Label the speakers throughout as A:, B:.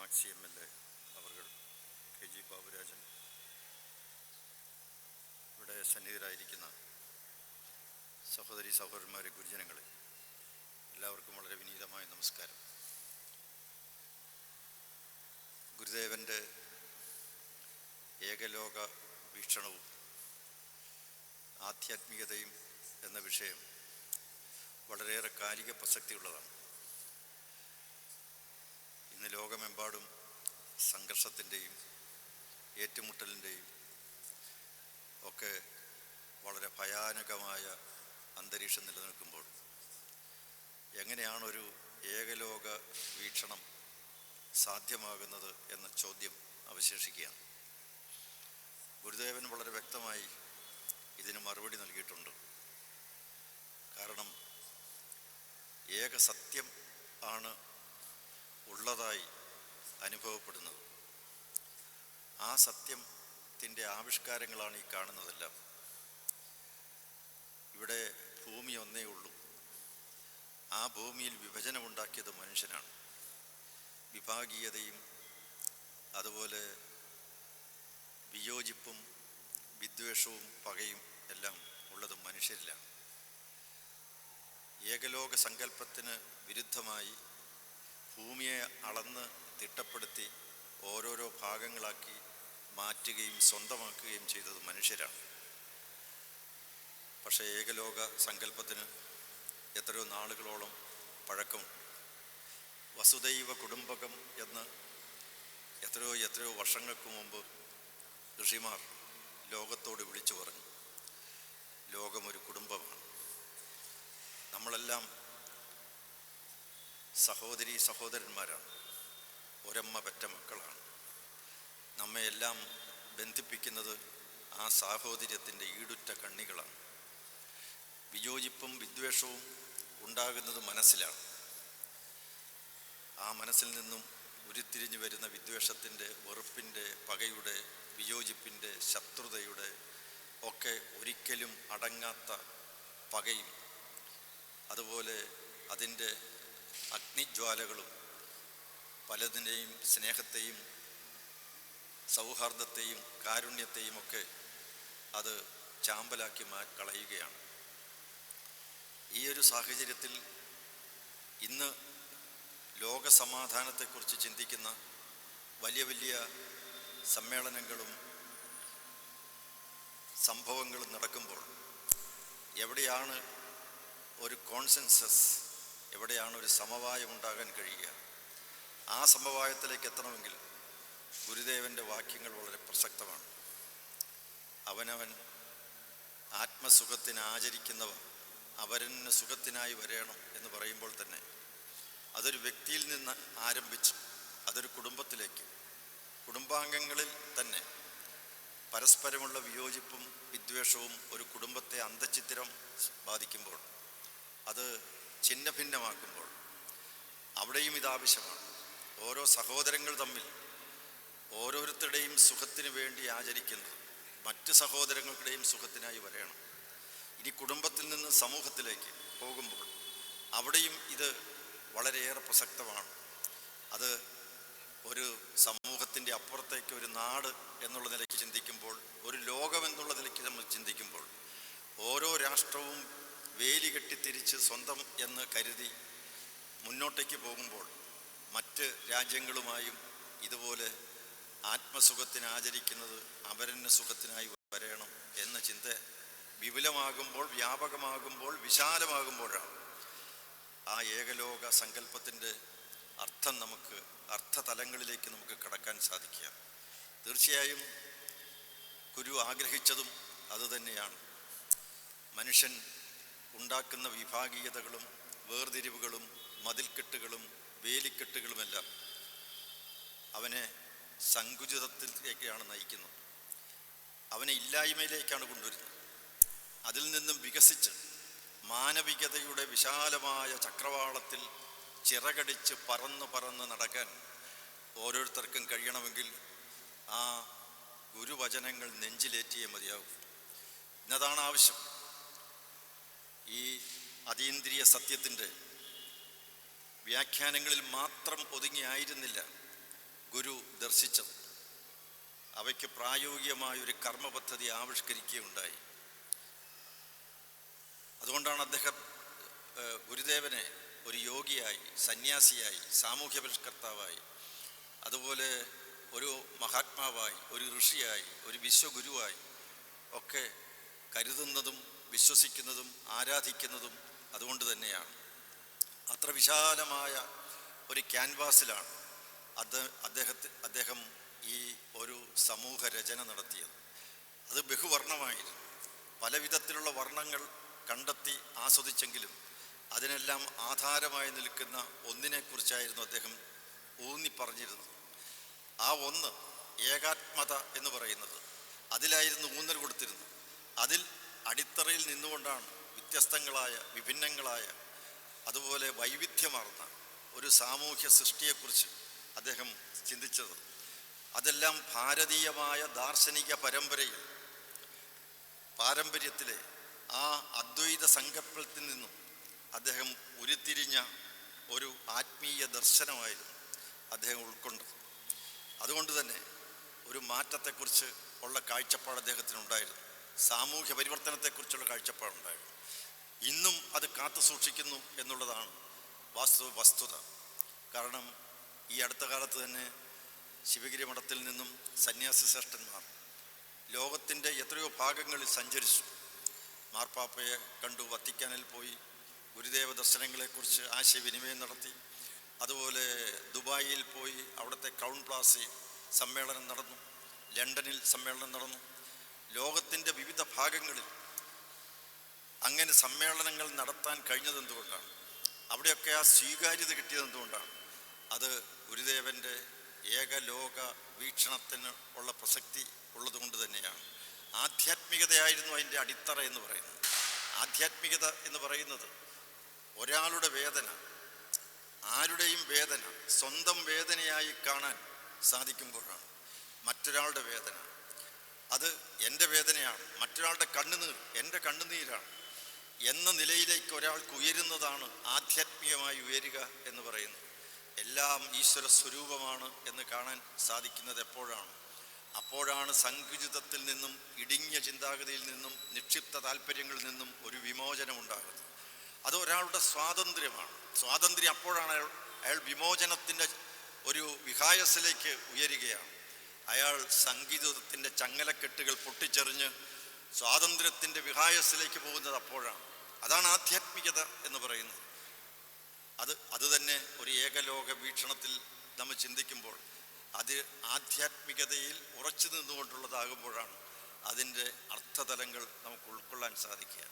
A: Kamakshi MLA അവർ, KG Baburajan, ഇവിടെ സന്നിഹിതരായിരിക്കുന്ന സഹോദരി സഹോദരന്മാരെ, ഗുരുജനങ്ങളെ, എല്ലാവർക്കും വളരെ വിനീതമായ നമസ്കാരം. ഗുരുദേവൻ്റെ ഏകലോക വീക്ഷണവും ആധ്യാത്മികതയും എന്ന വിഷയം വളരെയേറെ കാലിക പ്രസക്തിയുള്ളതാണ്. ഇന്ന് ലോകമെമ്പാടും സംഘർഷത്തിൻ്റെയും ഏറ്റുമുട്ടലിൻ്റെയും ഒക്കെ വളരെ ഭയാനകമായ അന്തരീക്ഷം നിലനിൽക്കുമ്പോൾ എങ്ങനെയാണൊരു ഏകലോക വീക്ഷണം സാധ്യമാകുന്നത് എന്ന ചോദ്യം അവശേഷിക്കുകയാണ്. ഗുരുദേവൻ വളരെ വ്യക്തമായി ഇതിന് മറുപടി നൽകിയിട്ടുണ്ട്. കാരണം ഏക സത്യം ആണ് ഉള്ളതായി അനുഭവപ്പെടുന്നത്. ആ സത്യത്തിൻ്റെ ആവിഷ്കാരങ്ങളാണ് ഈ കാണുന്നതെല്ലാം. ഇവിടെ ഭൂമി ഒന്നേ ഉള്ളൂ. ആ ഭൂമിയിൽ വിഭജനമുണ്ടാക്കിയത് മനുഷ്യനാണ്. വിഭാഗീയതയും അതുപോലെ വിയോജിപ്പും വിദ്വേഷവും പകയും എല്ലാം ഉള്ളത് മനുഷ്യരിലാണ്. ഏകലോക സങ്കല്പത്തിന് വിരുദ്ധമായി ഭൂമിയെ അളന്ന് തിട്ടപ്പെടുത്തി ഓരോരോ ഭാഗങ്ങളാക്കി മാറ്റുകയും സ്വന്തമാക്കുകയും ചെയ്തത് മനുഷ്യരാണ്. പക്ഷേ ഏകലോക സങ്കല്പത്തിന് എത്രയോ നാളുകളോളം പഴക്കം. വസുദൈവ കുടുംബകം എന്ന് എത്രയോ വർഷങ്ങൾക്ക് മുമ്പ് ഋഷിമാർ ലോകത്തോട് വിളിച്ചു പറഞ്ഞു. ലോകമൊരു കുടുംബമാണ്. നമ്മളെല്ലാം സഹോദരീ സഹോദരന്മാരാണ്. ഒരമ്മ പെറ്റ മക്കളാണ്. നമ്മയെല്ലാം ബന്ധിപ്പിക്കുന്നത് ആ സാഹോദര്യത്തിൻ്റെ ഈടുറ്റ കണ്ണികളാണ്. വിയോജിപ്പും വിദ്വേഷവും ഉണ്ടാകുന്നത് മനസ്സിലാണ്. ആ മനസ്സിൽ നിന്നും ഉരുത്തിരിഞ്ഞു വരുന്ന വിദ്വേഷത്തിൻ്റെ, വെറുപ്പിൻ്റെ, പകയുടെ, വിയോജിപ്പിൻ്റെ, ശത്രുതയുടെ ഒക്കെ ഒരിക്കലും അടങ്ങാത്ത പകയും അതുപോലെ അതിൻ്റെ അഗ്നിജ്വാലകളും പലതിൻ്റെയും സ്നേഹത്തെയും സൗഹാർദ്ദത്തെയും കാരുണ്യത്തെയും ഒക്കെ അത് ചാമ്പലാക്കി കളയുകയാണ്. ഈ ഒരു സാഹചര്യത്തിൽ ഇന്ന് ലോകസമാധാനത്തെക്കുറിച്ച് ചിന്തിക്കുന്ന വലിയ വലിയ സമ്മേളനങ്ങളും സംഭവങ്ങളും നടക്കുമ്പോൾ എവിടെയാണ് ഒരു കോൺസെൻസസ്, എവിടെയാണ് ഒരു സമവായം ഉണ്ടാകാൻ കഴിയുക? ആ സമവായത്തിലേക്ക് എത്തണമെങ്കിൽ ഗുരുദേവൻ്റെ വാക്യങ്ങൾ വളരെ പ്രസക്തമാണ്. അവനവൻ ആത്മസുഖത്തിന് ആചരിക്കുന്നവ അവരന് സുഖത്തിനായി വരേണം എന്ന് പറയുമ്പോൾ തന്നെ അതൊരു വ്യക്തിയിൽ നിന്ന് ആരംഭിച്ച് അതൊരു കുടുംബത്തിലേക്ക്, കുടുംബാംഗങ്ങളിൽ തന്നെ പരസ്പരമുള്ള വിയോജിപ്പും വിദ്വേഷവും ഒരു കുടുംബത്തെ അന്തഃഛിദ്രം ബാധിക്കുമ്പോൾ, അത് ഛിന്ന ഭിന്നമാക്കുമ്പോൾ അവിടെയും ഇതാവശ്യമാണ്. ഓരോ സഹോദരങ്ങൾ തമ്മിൽ ഓരോരുത്തരുടെയും സുഖത്തിന് വേണ്ടി ആചരിക്കുന്നത് മറ്റ് സഹോദരങ്ങളുടെയും സുഖത്തിനായി വരയണം. ഇനി കുടുംബത്തിൽ നിന്ന് സമൂഹത്തിലേക്ക് പോകുമ്പോൾ അവിടെയും ഇത് വളരെയേറെ പ്രസക്തമാണ്. അത് ഒരു സമൂഹത്തിൻ്റെ അപ്പുറത്തേക്ക് ഒരു നാട് എന്നുള്ള നിലയ്ക്ക് ചിന്തിക്കുമ്പോൾ, ഒരു ലോകം എന്നുള്ള നിലയ്ക്ക് നമ്മൾ ചിന്തിക്കുമ്പോൾ, ഓരോ രാഷ്ട്രവും വേലി കെട്ടിത്തിരിച്ച് സ്വന്തം എന്ന് കരുതി മുന്നോട്ടേക്ക് പോകുമ്പോൾ മറ്റ് രാജ്യങ്ങളുമായും ഇതുപോലെ ആത്മസുഖത്തിന് ആചരിക്കുന്നത് അവരന് സുഖത്തിനായി വരയണം എന്ന ചിന്ത വിപുലമാകുമ്പോൾ, വ്യാപകമാകുമ്പോൾ, വിശാലമാകുമ്പോഴാണ് ആ ഏകലോക സങ്കല്പത്തിൻ്റെ അർത്ഥം നമുക്ക് അർത്ഥതലങ്ങളിലേക്ക് നമുക്ക് കടക്കാൻ സാധിക്കുക. തീർച്ചയായും ഗുരു ആഗ്രഹിച്ചതും അതുതന്നെയാണ്. മനുഷ്യൻ ഉണ്ടാക്കുന്ന വിഭാഗീയതകളും വേർതിരിവുകളും മതിൽക്കെട്ടുകളും വേലിക്കെട്ടുകളുമെല്ലാം അവനെ സങ്കുചിതത്തിലേക്കാണ് നയിക്കുന്നത്. അവനെ ഇല്ലായ്മയിലേക്കാണ് കൊണ്ടുവരുന്നത്. അതിൽ നിന്നും വികസിച്ച് മാനവികതയുടെ വിശാലമായ ചക്രവാളത്തിൽ ചിറകടിച്ച് പറന്ന് നടക്കാൻ ഓരോരുത്തർക്കും കഴിയണമെങ്കിൽ ആ ഗുരുവചനങ്ങൾ നെഞ്ചിലേറ്റിയേ മതിയാകും. ഇന്നതാണ് ആവശ്യം. ഈ അതീന്ദ്രിയ സത്യത്തിൻ്റെ വ്യാഖ്യാനങ്ങളിൽ മാത്രം ഒതുങ്ങിയായിരുന്നില്ല ഗുരു ദർശിച്ചത്. അവയ്ക്ക് പ്രായോഗികമായൊരു കർമ്മപദ്ധതി ആവിഷ്കരിക്കുകയുണ്ടായി. അതുകൊണ്ടാണ് അദ്ദേഹം ഗുരുദേവനെ ഒരു യോഗിയായി, സന്യാസിയായി, സാമൂഹ്യ പരിഷ്കർത്താവായി, അതുപോലെ ഒരു മഹാത്മാവായി, ഒരു ഋഷിയായി, ഒരു വിശ്വഗുരുവായി ഒക്കെ കരുതുന്നതും വിശ്വസിക്കുന്നതും ആരാധിക്കുന്നതും അതുകൊണ്ട് തന്നെയാണ്. അത്ര വിശാലമായ ഒരു ക്യാൻവാസിലാണ് അദ്ദേഹം ഈ ഒരു സമൂഹ രചന നടത്തിയത്. അത് ബഹുവർണ്ണമായിരുന്നു. പല വിധത്തിലുള്ള വർണ്ണങ്ങൾ കണ്ടെത്തി ആസ്വദിച്ചെങ്കിലും അതിനെല്ലാം ആധാരമായി നിൽക്കുന്ന ഒന്നിനെക്കുറിച്ചായിരുന്നു അദ്ദേഹം ഊന്നിപ്പറഞ്ഞിരുന്നത്. ആ ഒന്ന് ഏകാത്മത എന്ന് പറയുന്നത്, അതിലായിരുന്നു ഊന്നൽ കൊടുത്തിരുന്നത്. അതിൽ അടിത്തറയിൽ നിന്നുകൊണ്ടാണ് വ്യത്യസ്തങ്ങളായ, വിഭിന്നങ്ങളായ, അതുപോലെ വൈവിധ്യമാർന്ന ഒരു സാമൂഹ്യ സൃഷ്ടിയെക്കുറിച്ച് അദ്ദേഹം ചിന്തിച്ചത്. അതെല്ലാം ഭാരതീയമായ ദാർശനിക പാരമ്പര്യത്തിലെ ആ അദ്വൈത സങ്കല്പത്തിൽ നിന്നും അദ്ദേഹം ഉരുത്തിരിഞ്ഞ ഒരു ആത്മീയ ദർശനമായിരുന്നു അദ്ദേഹം ഉൾക്കൊണ്ടത്. അതുകൊണ്ട് തന്നെ ഒരു മാറ്റത്തെക്കുറിച്ച് ഉള്ള കാഴ്ചപ്പാട് അദ്ദേഹത്തിനുണ്ടായിരുന്നു. സാമൂഹ്യ പരിവർത്തനത്തെക്കുറിച്ചുള്ള കാഴ്ചപ്പാടുണ്ടായിരുന്നു. ഇന്നും അത് കാത്തു സൂക്ഷിക്കുന്നു എന്നുള്ളതാണ് വസ്തുത. കാരണം ഈ അടുത്ത കാലത്ത് തന്നെ ശിവഗിരി മഠത്തിൽ നിന്നും സന്യാസി ശ്രേഷ്ഠന്മാർ ലോകത്തിൻ്റെ എത്രയോ ഭാഗങ്ങളിൽ സഞ്ചരിച്ചു. മാർപ്പാപ്പയെ കണ്ടു, വത്തിക്കാനിൽ പോയി, ഗുരുദേവ ദർശനങ്ങളെക്കുറിച്ച് ആശയവിനിമയം നടത്തി. അതുപോലെ ദുബായിൽ പോയി അവിടുത്തെ ക്രൗൺ പ്ലാസയിൽ സമ്മേളനം നടന്നു, ലണ്ടനിൽ സമ്മേളനം നടന്നു. ലോകത്തിൻ്റെ വിവിധ ഭാഗങ്ങളിൽ അങ്ങനെ സമ്മേളനങ്ങൾ നടത്താൻ കഴിഞ്ഞത് എന്തുകൊണ്ടാണ്? അവിടെയൊക്കെ ആ സ്വീകാര്യത കിട്ടിയത് എന്തുകൊണ്ടാണ്? അത് ഗുരുദേവൻ്റെ ഏകലോക വീക്ഷണത്തിന് ഉള്ള പ്രസക്തി ഉള്ളതുകൊണ്ട് തന്നെയാണ്. ആധ്യാത്മികതയായിരുന്നു അതിൻ്റെ അടിത്തറ എന്ന് പറയുന്നത്. ആധ്യാത്മികത എന്ന് പറയുന്നത് ഒരാളുടെ വേദന, ആരുടെയും വേദന സ്വന്തം വേദനയായി കാണാൻ സാധിക്കുമ്പോഴാണ്. മറ്റൊരാളുടെ വേദന അത് എൻ്റെ വേദനയാണ്, മറ്റൊരാളുടെ കണ്ണുനീർ എൻ്റെ കണ്ണുനീരാണ് എന്ന നിലയിലേക്ക് ഒരാൾക്ക് ഉയരുന്നതാണ് ആധ്യാത്മികമായി ഉയരുക എന്ന് പറയുന്നത്. എല്ലാം ഈശ്വര സ്വരൂപമാണ് എന്ന് കാണാൻ സാധിക്കുന്നത് എപ്പോഴാണ്? അപ്പോഴാണ് സങ്കുചിതത്തിൽ നിന്നും, ഇടുങ്ങിയ ചിന്താഗതിയിൽ നിന്നും, നിക്ഷിപ്ത താല്പര്യങ്ങളിൽ നിന്നും ഒരു വിമോചനം ഉണ്ടാകുന്നത്. അത് ഒരാളുടെ സ്വാതന്ത്ര്യമാണ്. സ്വാതന്ത്ര്യം അപ്പോഴാണ് അയാൾ വിമോചനത്തിൻ്റെ ഒരു വിഹായസിലേക്ക് ഉയരുകയാണ്. അയാൾ സംഗീതത്തിൻ്റെ ചങ്ങലക്കെട്ടുകൾ പൊട്ടിച്ചെറിഞ്ഞ് സ്വാതന്ത്ര്യത്തിൻ്റെ വിഹായസിലേക്ക് പോകുന്നത് അപ്പോഴാണ്. അതാണ് ആധ്യാത്മികത എന്ന് പറയുന്നത്. അത് തന്നെ ഒരു ഏകലോക വീക്ഷണത്തിൽ നമ്മൾ ചിന്തിക്കുമ്പോൾ അത് ആധ്യാത്മികതയിൽ ഉറച്ചു നിന്നുകൊണ്ടുള്ളതാകുമ്പോഴാണ് അതിൻ്റെ അർത്ഥതലങ്ങൾ നമുക്ക് ഉൾക്കൊള്ളാൻ സാധിക്കുക.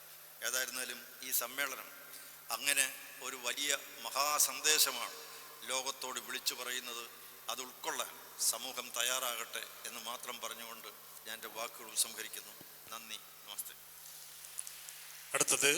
A: ഏതായിരുന്നാലും ഈ സമ്മേളനം അങ്ങനെ ഒരു വലിയ മഹാസന്ദേശമാണ് ലോകത്തോട് വിളിച്ചു പറയുന്നത്. അത് ഉൾക്കൊള്ളാൻ സമൂഹം തയ്യാറാകട്ടെ എന്ന് മാത്രം പറഞ്ഞുകൊണ്ട് ഞാൻ എൻ്റെ വാക്കുകൾ ഉപസംഹരിക്കുന്നു. നന്ദി, നമസ്തേ.
B: അടുത്തത്